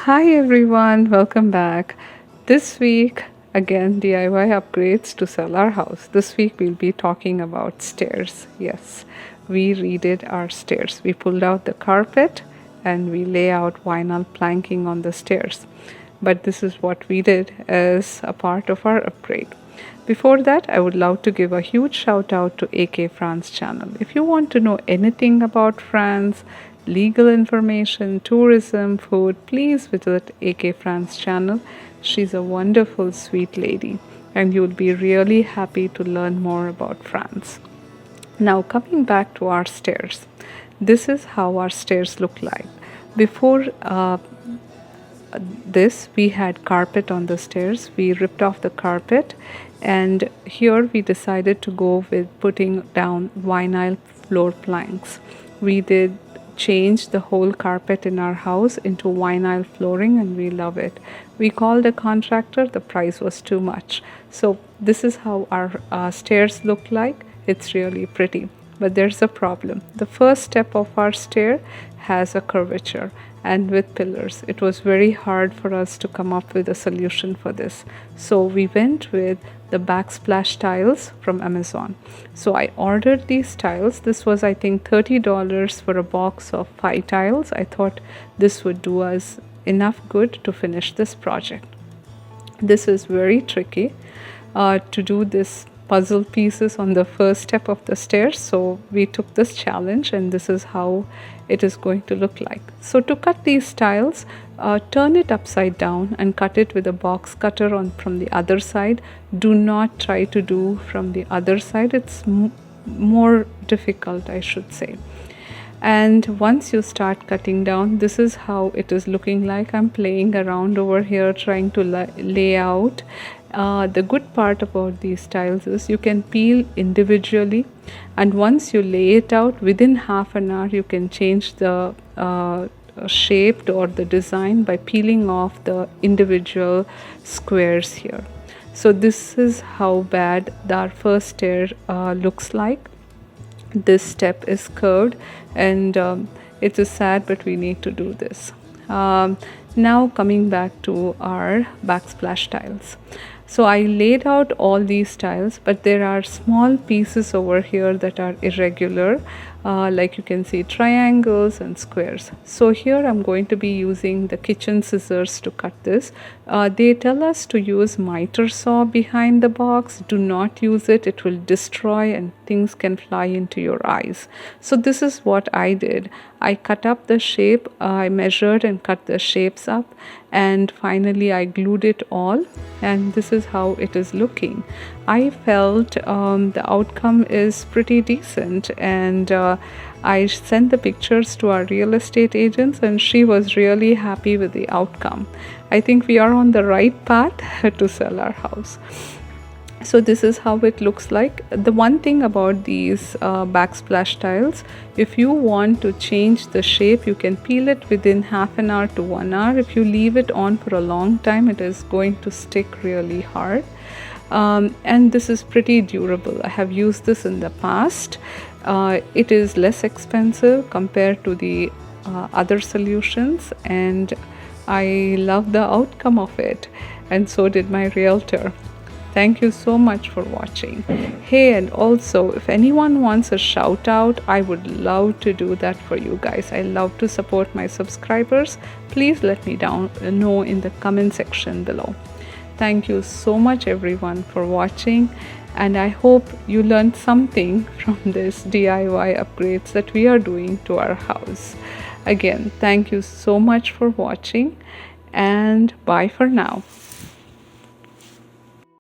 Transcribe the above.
Hi everyone, welcome back. This week, again, DIY upgrades to sell our house. This week we'll be talking about stairs. Yes, we redid our stairs. We pulled out the carpet and we lay out vinyl planking on the stairs. But this is what we did as a part of our upgrade. Before that, I would love to give a huge shout out to AK France channel. If you want to know anything about France, legal information, tourism, food, please visit AK France channel. She's a wonderful, sweet lady, and you'll be really happy to learn more about France. Now, coming back to our stairs, this is how our stairs look like. Before this, we had carpet on the stairs. We ripped off the carpet, and here we decided to go with putting down vinyl floor planks. We did change the whole carpet in our house into vinyl flooring, and we love it. We called a contractor, the price was too much. So this is how our stairs look like. It's really pretty, but there's a problem. The first step of our stair has a curvature and with pillars. It was very hard for us to come up with a solution for this. So we went with the backsplash tiles from Amazon. So I ordered these tiles. This was, I think, $30 for a box of 5 tiles. I thought this would do us enough good to finish this project. This is very tricky to do this puzzle pieces on the first step of the stairs, so we took this challenge, and this is how it is going to look like. So to cut these tiles, turn it upside down and cut it with a box cutter on from the other side. Do not try to do from the other side. It's more difficult, I should say. And once you start cutting down, this is how it is looking like. I'm playing around over here trying to lay out. The good part about these tiles is you can peel individually, and once you lay it out, within half an hour you can change the shape or the design by peeling off the individual squares here. So this is how bad our first stair looks like. This step is curved, and it is sad, but we need to do this. Now coming back to our backsplash tiles. So I laid out all these tiles, but there are small pieces over here that are irregular, like you can see triangles and squares. So here I'm going to be using the kitchen scissors to cut this. They tell us to use miter saw behind the box. Do not use it. It will destroy and things can fly into your eyes. So this is what I did. I cut up the shape. I measured and cut the shapes up, and finally I glued it all, and this is how it is looking. I felt the outcome is pretty decent, and I sent the pictures to our real estate agents, and she was really happy with the outcome. I think we are on the right path to sell our house. So this is how it looks like. The one thing about these backsplash tiles, if you want to change the shape, you can peel it within half an hour to 1 hour. If you leave it on for a long time, it is going to stick really hard. And this is pretty durable. I have used this in the past. It is less expensive compared to the other solutions, and I love the outcome of it, and so did my realtor. Thank you so much for watching. Hey, and also if anyone wants a shout out, I would love to do that for you guys. I love to support my subscribers. Please let me know in the comment section below. Thank you so much everyone for watching, and I hope you learned something from this DIY upgrades that we are doing to our house. Again, thank you so much for watching, and bye for now.